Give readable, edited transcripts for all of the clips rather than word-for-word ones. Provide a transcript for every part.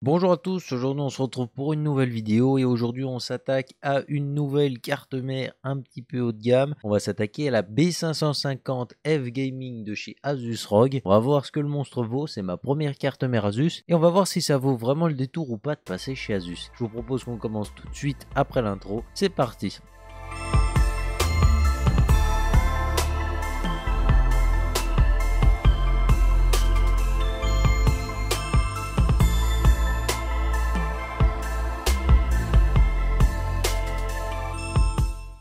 Bonjour à tous, aujourd'hui on se retrouve pour une nouvelle vidéo et aujourd'hui on s'attaque à une nouvelle carte mère un petit peu haut de gamme. On va s'attaquer à la B550 F Gaming de chez Asus ROG. On va voir ce que le monstre vaut, c'est ma première carte mère Asus et on va voir si ça vaut vraiment le détour ou pas de passer chez Asus. Je vous propose qu'on commence tout de suite après l'intro, c'est parti.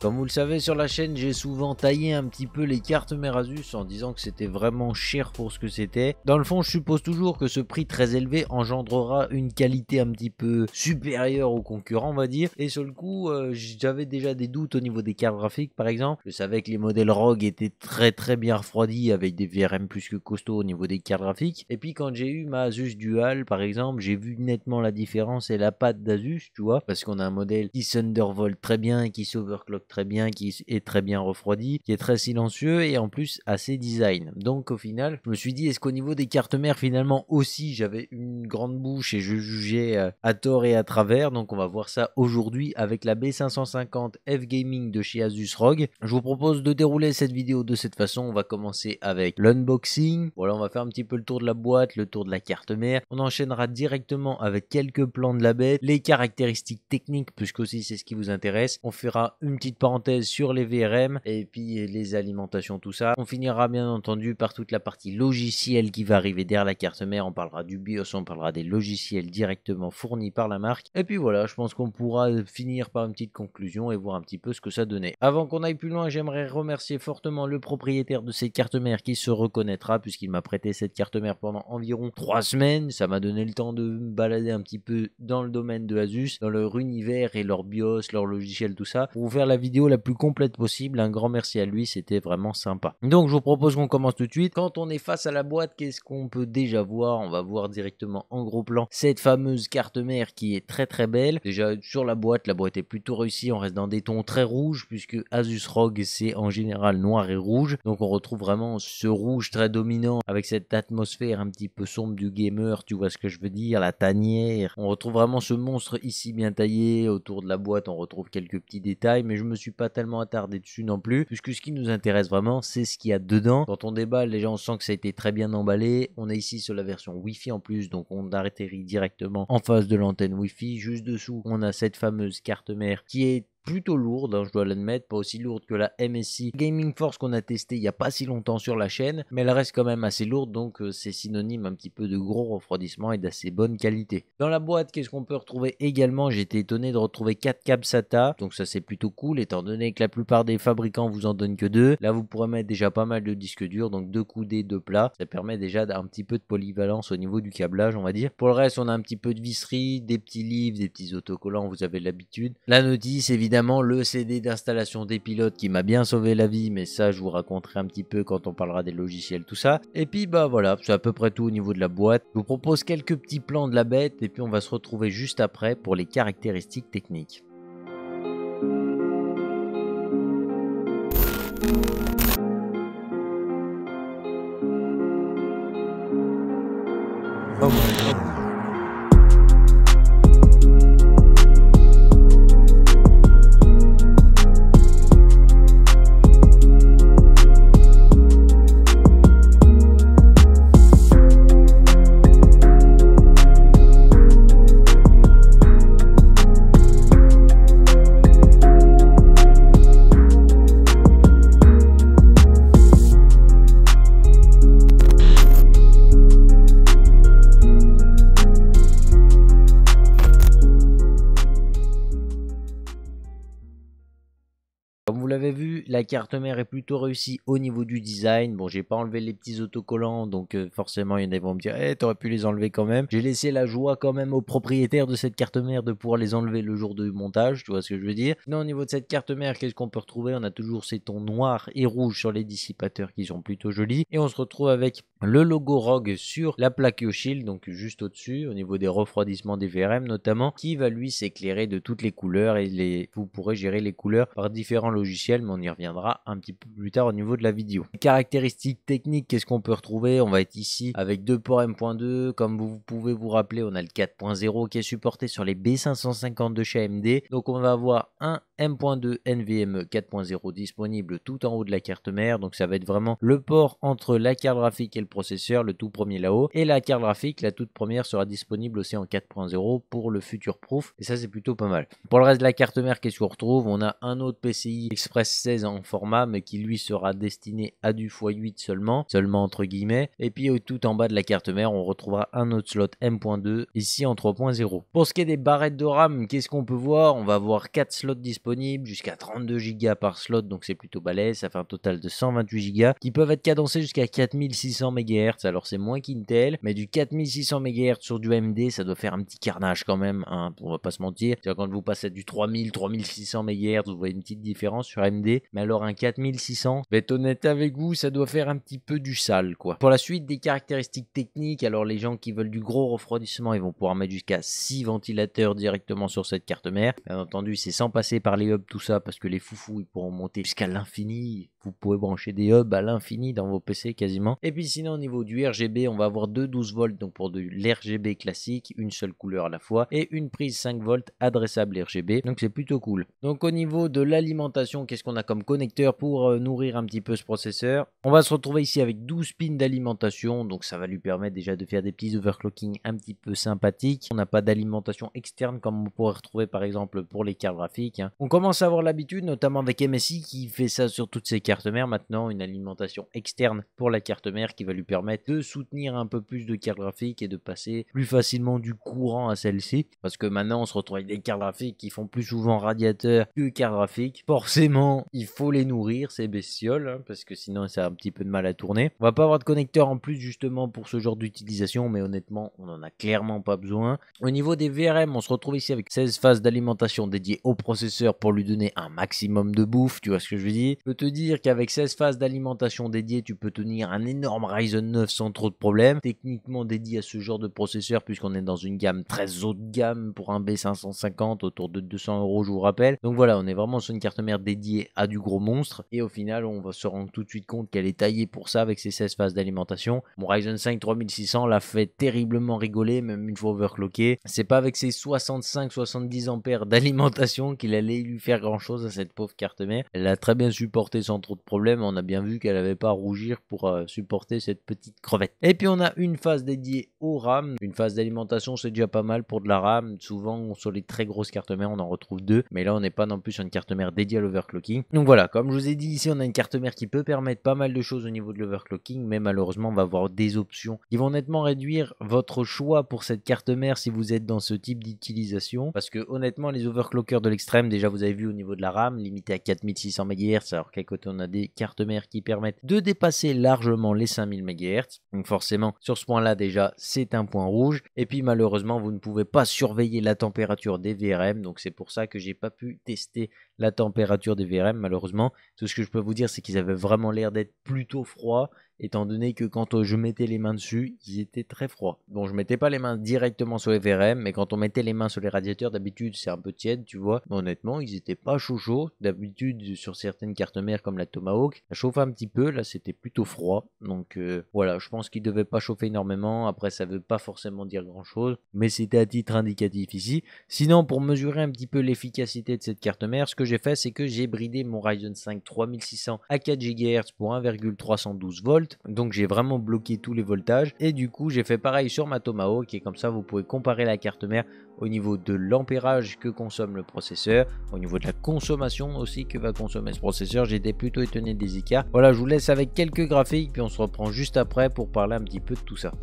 Comme vous le savez sur la chaîne, j'ai souvent taillé un petit peu les cartes mères Asus en disant que c'était vraiment cher pour ce que c'était. Dans le fond, je suppose toujours que ce prix très élevé engendrera une qualité un petit peu supérieure aux concurrents, on va dire. Et sur le coup, j'avais déjà des doutes au niveau des cartes graphiques, par exemple. Je savais que les modèles ROG étaient très bien refroidis avec des VRM plus que costauds au niveau des cartes graphiques. Et puis quand j'ai eu ma Asus Dual, par exemple, j'ai vu nettement la différence et la patte d'Asus, tu vois, parce qu'on a un modèle qui s'undervolt très bien, qui s'overclock très bien, qui est très bien refroidi, qui est très silencieux et en plus assez design. Donc au final, je me suis dit, est-ce qu'au niveau des cartes mères, finalement aussi, j'avais une grande bouche et je jugeais à tort et à travers. Donc on va voir ça aujourd'hui avec la B550 F Gaming de chez Asus ROG. Je vous propose de dérouler cette vidéo de cette façon. On va commencer avec l'unboxing. Voilà, on va faire un petit peu le tour de la boîte, le tour de la carte mère. On enchaînera directement avec quelques plans de la bête, les caractéristiques techniques, puisque aussi c'est ce qui vous intéresse. On fera une petite parenthèse sur les VRM et puis les alimentations, tout ça. On finira bien entendu par toute la partie logicielle qui va arriver derrière la carte mère. On parlera du BIOS, on parlera des logiciels directement fournis par la marque. Et puis voilà, je pense qu'on pourra finir par une petite conclusion et voir un petit peu ce que ça donnait. Avant qu'on aille plus loin, j'aimerais remercier fortement le propriétaire de cette carte mère qui se reconnaîtra puisqu'il m'a prêté cette carte mère pendant environ 3 semaines. Ça m'a donné le temps de me balader un petit peu dans le domaine de Asus, dans leur univers et leur BIOS, leur logiciel, tout ça, pour vous faire la vidéo la plus complète possible. Un grand merci à lui, c'était vraiment sympa. Donc je vous propose qu'on commence tout de suite. Quand on est face à la boîte, qu'est-ce qu'on peut déjà voir? On va voir directement en gros plan cette fameuse carte mère qui est très belle. Déjà sur la boîte est plutôt réussie. On reste dans des tons très rouges puisque Asus ROG c'est en général noir et rouge. Donc on retrouve vraiment ce rouge très dominant avec cette atmosphère un petit peu sombre du gamer, tu vois ce que je veux dire, la tanière. On retrouve vraiment ce monstre ici bien taillé. Autour de la boîte on retrouve quelques petits détails, mais je me suis pas tellement attardé dessus non plus, puisque ce qui nous intéresse vraiment c'est ce qu'il y a dedans. Quand on déballe, déjà on sent que ça a été très bien emballé. On est ici sur la version Wi-Fi en plus, donc on atterrit directement en face de l'antenne Wi-Fi. Juste dessous on a cette fameuse carte mère qui est plutôt lourde, je dois l'admettre, pas aussi lourde que la MSI Gaming Force qu'on a testé il n'y a pas si longtemps sur la chaîne, mais elle reste quand même assez lourde, donc c'est synonyme un petit peu de gros refroidissement et d'assez bonne qualité. Dans la boîte, qu'est-ce qu'on peut retrouver également? J'ai été étonné de retrouver 4 câbles SATA, donc ça c'est plutôt cool, étant donné que la plupart des fabricants vous en donnent que 2. Là vous pourrez mettre déjà pas mal de disques durs, donc 2 coudées, 2 plats, ça permet déjà d'un petit peu de polyvalence au niveau du câblage, on va dire. Pour le reste, on a un petit peu de visserie, des petits livres, des petits autocollants, vous avez l'habitude. La notice, évidemment, le CD d'installation des pilotes qui m'a bien sauvé la vie, mais ça je vous raconterai un petit peu quand on parlera des logiciels, tout ça. Et puis bah voilà, c'est à peu près tout au niveau de la boîte. Je vous propose quelques petits plans de la bête et puis on va se retrouver juste après pour les caractéristiques techniques. Oh my God. Comme vous l'avez vu, la carte mère est plutôt réussie au niveau du design. Bon, j'ai pas enlevé les petits autocollants, donc forcément, il y en a qui vont me dire « t'aurais pu les enlever quand même ». J'ai laissé la joie quand même au propriétaire de cette carte mère de pouvoir les enlever le jour du montage, tu vois ce que je veux dire. Sinon, au niveau de cette carte mère, qu'est-ce qu'on peut retrouver? On a toujours ces tons noirs et rouges sur les dissipateurs qui sont plutôt jolis. Et on se retrouve avec le logo ROG sur la plaque Shield, donc juste au-dessus, au niveau des refroidissements des VRM notamment, qui va lui s'éclairer de toutes les couleurs et vous pourrez gérer les couleurs par différents logiciels, mais on y reviendra un petit peu plus tard au niveau de la vidéo. Les caractéristiques techniques, qu'est-ce qu'on peut retrouver? On va être ici avec deux ports M.2. Comme vous pouvez vous rappeler, on a le 4.0 qui est supporté sur les B550 de chez AMD. Donc on va avoir un M.2 NVMe 4.0 disponible tout en haut de la carte mère. Donc ça va être vraiment le port entre la carte graphique et le processeur, le tout premier là-haut. Et la carte graphique, la toute première, sera disponible aussi en 4.0 pour le future proof. Et ça, c'est plutôt pas mal. Pour le reste de la carte mère, qu'est-ce qu'on retrouve? On a un autre PCI Express 16 en format, mais qui lui sera destiné à du x8 seulement entre guillemets. Et puis tout en bas de la carte mère, on retrouvera un autre slot M.2 ici en 3.0. Pour ce qui est des barrettes de RAM, qu'est-ce qu'on peut voir? On va avoir 4 slots disponibles, jusqu'à 32 Go par slot, donc c'est plutôt balèze. Ça fait un total de 128 Go qui peuvent être cadencés jusqu'à 4600 MHz. Alors c'est moins qu'Intel, mais du 4600 MHz sur du AMD, ça doit faire un petit carnage quand même, hein, on va pas se mentir. Quand vous passez du 3600 MHz, vous voyez une petite différence sur AMD, mais alors un 4600, je vais être honnête avec vous, ça doit faire un petit peu du sale quoi. Pour la suite des caractéristiques techniques, alors les gens qui veulent du gros refroidissement, ils vont pouvoir mettre jusqu'à 6 ventilateurs directement sur cette carte mère. Bien entendu, c'est sans passer par les hubs, tout ça, parce que les foufous, ils pourront monter jusqu'à l'infini. Vous pouvez brancher des hubs à l'infini dans vos PC quasiment. Et puis sinon au niveau du RGB, on va avoir deux 12 volts, donc pour de l'RGB classique, une seule couleur à la fois, et une prise 5 volts adressable RGB, donc c'est plutôt cool. Donc au niveau de l'alimentation, qu'est-ce qu'on a comme connecteur pour nourrir un petit peu ce processeur? On va se retrouver ici avec 12 pins d'alimentation, donc ça va lui permettre déjà de faire des petits overclocking un petit peu sympathiques. On n'a pas d'alimentation externe comme on pourrait retrouver par exemple pour les cartes graphiques, hein. On commence à avoir l'habitude, notamment avec MSI qui fait ça sur toutes ses cartes mère maintenant, une alimentation externe pour la carte mère qui va lui permettre de soutenir un peu plus de cartes graphiques et de passer plus facilement du courant à celle-ci, parce que maintenant on se retrouve avec des cartes graphiques qui font plus souvent radiateur que cartes graphiques. Forcément il faut les nourrir ces bestioles, hein, parce que sinon ça a un petit peu de mal à tourner. On va pas avoir de connecteur en plus justement pour ce genre d'utilisation, mais honnêtement on en a clairement pas besoin. Au niveau des VRM, on se retrouve ici avec 16 phases d'alimentation dédiées au processeur pour lui donner un maximum de bouffe, tu vois ce que je veux dire. Je peux te dire qu'avec 16 phases d'alimentation dédiées, tu peux tenir un énorme Ryzen 9 sans trop de problèmes. Techniquement dédié à ce genre de processeur, puisqu'on est dans une gamme très haut de gamme pour un B550 autour de 200 €, je vous rappelle. Donc voilà, on est vraiment sur une carte mère dédiée à du gros monstre. Et au final, on va se rendre tout de suite compte qu'elle est taillée pour ça avec ses 16 phases d'alimentation. Mon Ryzen 5 3600 l'a fait terriblement rigoler, même une fois overclocké. C'est pas avec ses 65-70 ampères d'alimentation qu'il allait lui faire grand chose à cette pauvre carte mère. Elle l'a très bien supporté sans trop de problème. On a bien vu qu'elle n'avait pas à rougir pour supporter cette petite crevette. Et puis on a une phase dédiée au RAM. Une phase d'alimentation, c'est déjà pas mal pour de la RAM. Souvent sur les très grosses cartes mères on en retrouve deux, mais là on n'est pas non plus sur une carte mère dédiée à l'overclocking. Donc voilà, comme je vous ai dit ici, on a une carte mère qui peut permettre pas mal de choses au niveau de l'overclocking, mais malheureusement on va avoir des options qui vont nettement réduire votre choix pour cette carte mère si vous êtes dans ce type d'utilisation, parce que honnêtement les overclockers de l'extrême, déjà vous avez vu au niveau de la RAM limité à 4600 MHz, alors qu'à côté on a des cartes mères qui permettent de dépasser largement les 5000 MHz. Donc forcément sur ce point là déjà c'est un point rouge. Et puis malheureusement vous ne pouvez pas surveiller la température des VRM, donc c'est pour ça que j'ai pas pu tester la température des VRM malheureusement. Tout ce que je peux vous dire c'est qu'ils avaient vraiment l'air d'être plutôt froids, étant donné que quand je mettais les mains dessus, ils étaient très froids. Bon, je mettais pas les mains directement sur les VRM, mais quand on mettait les mains sur les radiateurs, d'habitude c'est un peu tiède, tu vois. Mais honnêtement, ils étaient pas chaud. D'habitude, sur certaines cartes mères comme la Tomahawk, ça chauffait un petit peu, là c'était plutôt froid. Donc voilà, je pense qu'ils devaient pas chauffer énormément. Après, ça veut pas forcément dire grand chose, mais c'était à titre indicatif ici. Sinon, pour mesurer un petit peu l'efficacité de cette carte mère, ce que j'ai fait, c'est que j'ai bridé mon Ryzen 5 3600 à 4 GHz pour 1,312 volts. Donc j'ai vraiment bloqué tous les voltages et du coup j'ai fait pareil sur ma Tomahawk, et comme ça vous pouvez comparer la carte mère au niveau de l'ampérage que consomme le processeur, au niveau de la consommation aussi que va consommer ce processeur. J'étais plutôt étonné des écarts. Voilà, je vous laisse avec quelques graphiques puis on se reprend juste après pour parler un petit peu de tout ça.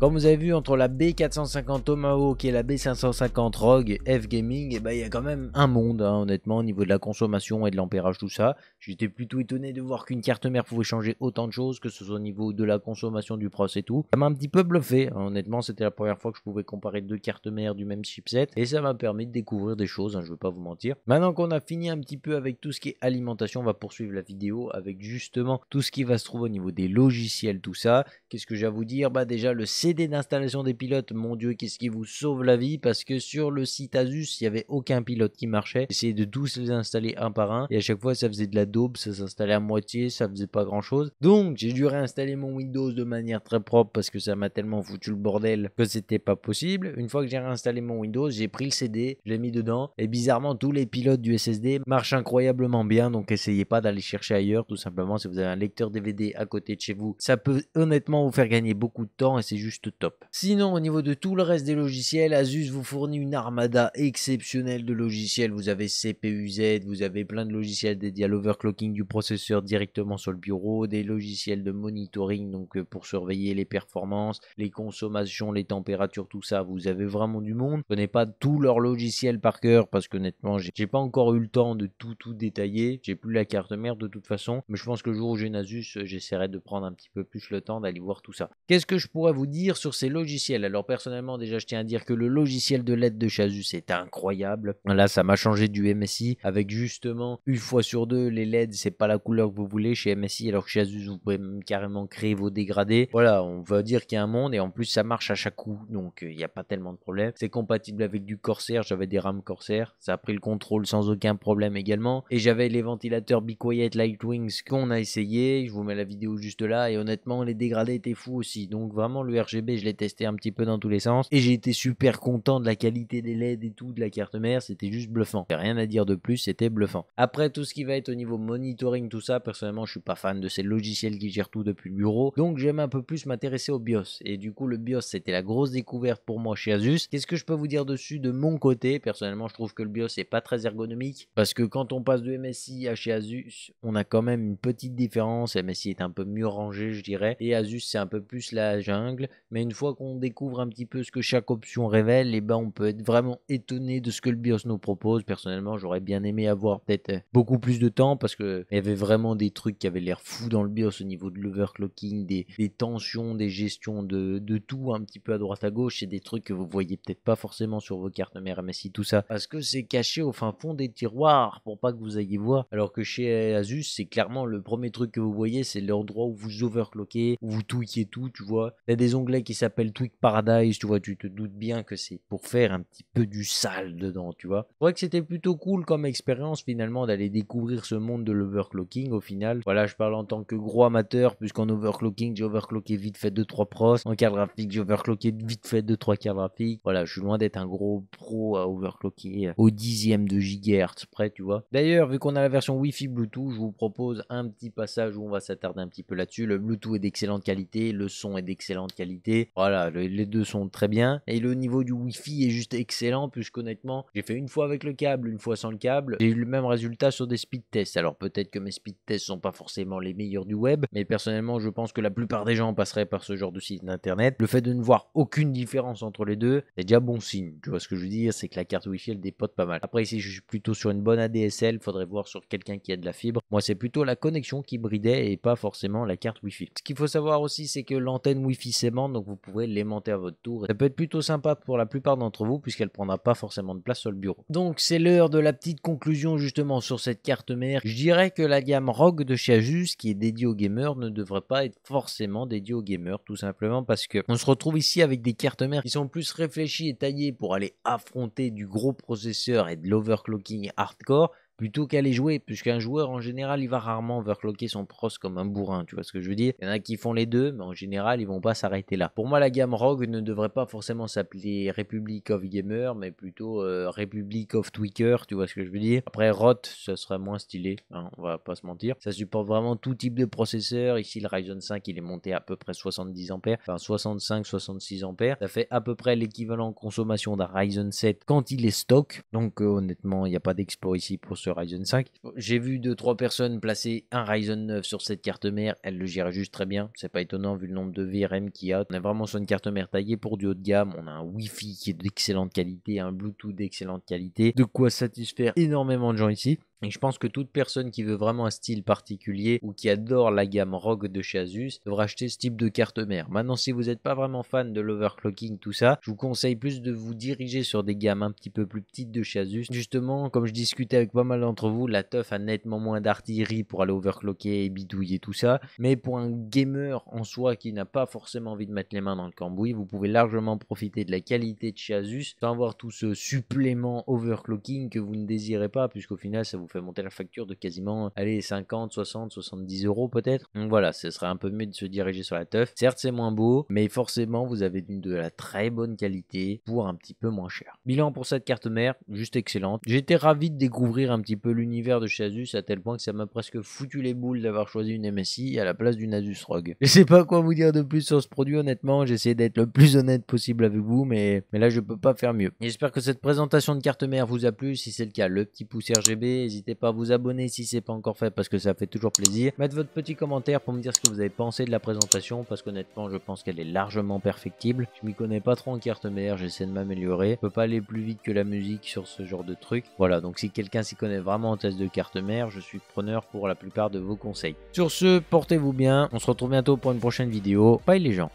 Comme vous avez vu, entre la B450 Tomahawk et la B550 Rogue F Gaming, il y a quand même un monde, hein, honnêtement, au niveau de la consommation et de l'ampérage, tout ça. J'étais plutôt étonné de voir qu'une carte mère pouvait changer autant de choses, que ce soit au niveau de la consommation du pros et tout. Ça m'a un petit peu bluffé, hein, honnêtement, c'était la première fois que je pouvais comparer deux cartes mères du même chipset, et ça m'a permis de découvrir des choses, hein, je ne veux pas vous mentir. Maintenant qu'on a fini un petit peu avec tout ce qui est alimentation, on va poursuivre la vidéo avec justement tout ce qui va se trouver au niveau des logiciels, tout ça. Qu'est-ce que j'ai à vous dire? Déjà le CD d'installation des pilotes, mon dieu, qu'est-ce qui vous sauve la vie, parce que sur le site Asus, il n'y avait aucun pilote qui marchait. J'essayais de tous les installer un par un, et à chaque fois ça faisait de la daube, ça s'installait à moitié, ça faisait pas grand chose. Donc j'ai dû réinstaller mon Windows de manière très propre, parce que ça m'a tellement foutu le bordel que c'était pas possible. Une fois que j'ai réinstallé mon Windows, j'ai pris le CD, je l'ai mis dedans, et bizarrement tous les pilotes du SSD marchent incroyablement bien, donc essayez pas d'aller chercher ailleurs, tout simplement. Si vous avez un lecteur DVD à côté de chez vous, ça peut honnêtement vous faire gagner beaucoup de temps, et c'est juste top. Sinon, au niveau de tout le reste des logiciels, Asus vous fournit une armada exceptionnelle de logiciels. Vous avez CPU-Z, vous avez plein de logiciels dédiés à l'overclocking du processeur directement sur le bureau, des logiciels de monitoring, donc pour surveiller les performances, les consommations, les températures, tout ça. Vous avez vraiment du monde. Je connais pas tous leurs logiciels par cœur, parce qu'honnêtement, j'ai pas encore eu le temps de tout détailler. J'ai plus la carte mère de toute façon, mais je pense que le jour où j'ai une Asus, j'essaierai de prendre un petit peu plus le temps d'aller voir tout ça. Qu'est-ce que je pourrais vous dire sur ces logiciels? Alors personnellement, déjà je tiens à dire que le logiciel de LED de chez Asus est incroyable. Là ça m'a changé du MSI, avec justement une fois sur deux les LED c'est pas la couleur que vous voulez chez MSI, alors que chez Asus vous pouvez même carrément créer vos dégradés. Voilà, on va dire qu'il y a un monde, et en plus ça marche à chaque coup, donc il n'y a pas tellement de problème. C'est compatible avec du Corsair, j'avais des rames Corsair, ça a pris le contrôle sans aucun problème également, et j'avais les ventilateurs Be Quiet Lightwings qu'on a essayé, je vous mets la vidéo juste là, et honnêtement les dégradés étaient fous aussi. Donc vraiment le RGB je l'ai testé un petit peu dans tous les sens, et j'ai été super content de la qualité des LED et tout, de la carte mère, c'était juste bluffant. Rien à dire de plus, c'était bluffant. Après tout ce qui va être au niveau monitoring, tout ça, personnellement je suis pas fan de ces logiciels qui gèrent tout depuis le bureau, donc j'aime un peu plus m'intéresser au BIOS, et du coup le BIOS c'était la grosse découverte pour moi chez Asus. Qu'est-ce que je peux vous dire dessus de mon côté? Personnellement je trouve que le BIOS est pas très ergonomique, parce que quand on passe de MSI à chez Asus, on a quand même une petite différence. MSI est un peu mieux rangé je dirais, et Asus c'est un peu plus la jungle, mais une fois qu'on découvre un petit peu ce que chaque option révèle, on peut être vraiment étonné de ce que le BIOS nous propose. Personnellement j'aurais bien aimé avoir peut-être beaucoup plus de temps, parce que il y avait vraiment des trucs qui avaient l'air fous dans le BIOS au niveau de l'overclocking, des tensions, des gestions de tout un petit peu à droite à gauche. C'est des trucs que vous voyez peut-être pas forcément sur vos cartes mères MSI, tout ça, parce que c'est caché au fin fond des tiroirs pour pas que vous ayez voir, alors que chez Asus c'est clairement le premier truc que vous voyez, c'est l'endroit où vous overclockez, où vous tweakez tout, tu vois. Il y a des onglets qui s'appellent Tweak Paradise, tu vois, tu te doutes bien que c'est pour faire un petit peu du sale dedans, tu vois. C'est vrai que c'était plutôt cool comme expérience finalement d'aller découvrir ce monde de l'overclocking au final. Voilà, je parle en tant que gros amateur, puisqu'en overclocking j'ai overclocké vite fait 2-3 pros, en carte graphique j'ai overclocké vite fait 2-3 cartes graphiques. Voilà, je suis loin d'être un gros pro à overclocker au dixième de gigahertz près, tu vois. D'ailleurs, vu qu'on a la version Wi-Fi Bluetooth, je vous propose un petit passage où on va s'attarder un petit peu là-dessus. Le Bluetooth est d'excellente qualité, le son est d'excellente qualité. Voilà, les deux sont très bien. Et le niveau du Wi-Fi est juste excellent, puisqu'honnêtement, j'ai fait une fois avec le câble, une fois sans le câble. J'ai eu le même résultat sur des speed tests. Alors peut-être que mes speed tests sont pas forcément les meilleurs du web, mais personnellement, je pense que la plupart des gens passeraient par ce genre de site internet. Le fait de ne voir aucune différence entre les deux, c'est déjà bon signe. Tu vois ce que je veux dire? C'est que la carte Wi-Fi elle dépote pas mal. Après ici, je suis plutôt sur une bonne ADSL, faudrait voir sur quelqu'un qui a de la fibre. Moi, c'est plutôt la connexion qui bridait et pas forcément la carte Wi-Fi. Ce qu'il faut savoir aussi, c'est que l'antenne Wi-Fi s'aimante, donc vous pouvez l'aimanter à votre tour. Ça peut être plutôt sympa pour la plupart d'entre vous, puisqu'elle prendra pas forcément de place sur le bureau. Donc c'est l'heure de la petite conclusion justement sur cette carte mère. Je dirais que la gamme Rogue de chez Asus, qui est dédiée aux gamers, ne devrait pas être forcément dédiée aux gamers, tout simplement parce que on se retrouve ici avec des cartes mères qui sont plus réfléchies et taillées pour aller affronter du gros processeur et de l'overclocking hardcore, plutôt qu'aller jouer, puisqu'un joueur en général il va rarement overclocker son pros comme un bourrin, tu vois ce que je veux dire. Il y en a qui font les deux, mais en général ils vont pas s'arrêter là. Pour moi la gamme Rogue ne devrait pas forcément s'appeler Republic of Gamer, mais plutôt Republic of Tweaker, tu vois ce que je veux dire. Après ROT, ça serait moins stylé, hein, on va pas se mentir. Ça supporte vraiment tout type de processeur. Ici le Ryzen 5 il est monté à peu près 70 ampères, enfin 65-66 ampères. Ça fait à peu près l'équivalent en consommation d'un Ryzen 7 quand il est stock, donc honnêtement il n'y a pas d'exploit ici pour ce Ryzen 5. J'ai vu 2-3 personnes placer un Ryzen 9 sur cette carte mère, elle le gère juste très bien. C'est pas étonnant vu le nombre de VRM qu'il y a. On est vraiment sur une carte mère taillée pour du haut de gamme. On a un Wi-Fi qui est d'excellente qualité, un Bluetooth d'excellente qualité. De quoi satisfaire énormément de gens ici. Et je pense que toute personne qui veut vraiment un style particulier ou qui adore la gamme ROG de chez Asus devra acheter ce type de carte mère. Maintenant, si vous n'êtes pas vraiment fan de l'overclocking, tout ça, je vous conseille plus de vous diriger sur des gammes un petit peu plus petites de chez Asus. Justement, comme je discutais avec pas mal d'entre vous, la teuf a nettement moins d'artillerie pour aller overclocker et bidouiller tout ça. Mais pour un gamer en soi qui n'a pas forcément envie de mettre les mains dans le cambouis, vous pouvez largement profiter de la qualité de chez Asus sans avoir tout ce supplément overclocking que vous ne désirez pas, puisqu'au final, ça vous fait monter la facture de quasiment, allez, 50, 60, 70 euros peut-être. Donc voilà, ce serait un peu mieux de se diriger sur la teuf. Certes, c'est moins beau, mais forcément, vous avez de la très bonne qualité pour un petit peu moins cher. Bilan pour cette carte mère, juste excellente. J'étais ravi de découvrir un petit peu l'univers de chez Asus à tel point que ça m'a presque foutu les boules d'avoir choisi une MSI à la place d'une Asus ROG. Je sais pas quoi vous dire de plus sur ce produit, honnêtement. J'essaie d'être le plus honnête possible avec vous, mais là, je peux pas faire mieux. J'espère que cette présentation de carte mère vous a plu. Si c'est le cas, le petit pouce RGB, n'hésitez pas à vous abonner si c'est pas encore fait parce que ça fait toujours plaisir. Mettre votre petit commentaire pour me dire ce que vous avez pensé de la présentation parce qu'honnêtement je pense qu'elle est largement perfectible. Je m'y connais pas trop en carte mère, j'essaie de m'améliorer. Je peux pas aller plus vite que la musique sur ce genre de truc. Voilà, donc si quelqu'un s'y connaît vraiment en test de carte mère, je suis preneur pour la plupart de vos conseils. Sur ce, portez-vous bien, on se retrouve bientôt pour une prochaine vidéo. Bye les gens.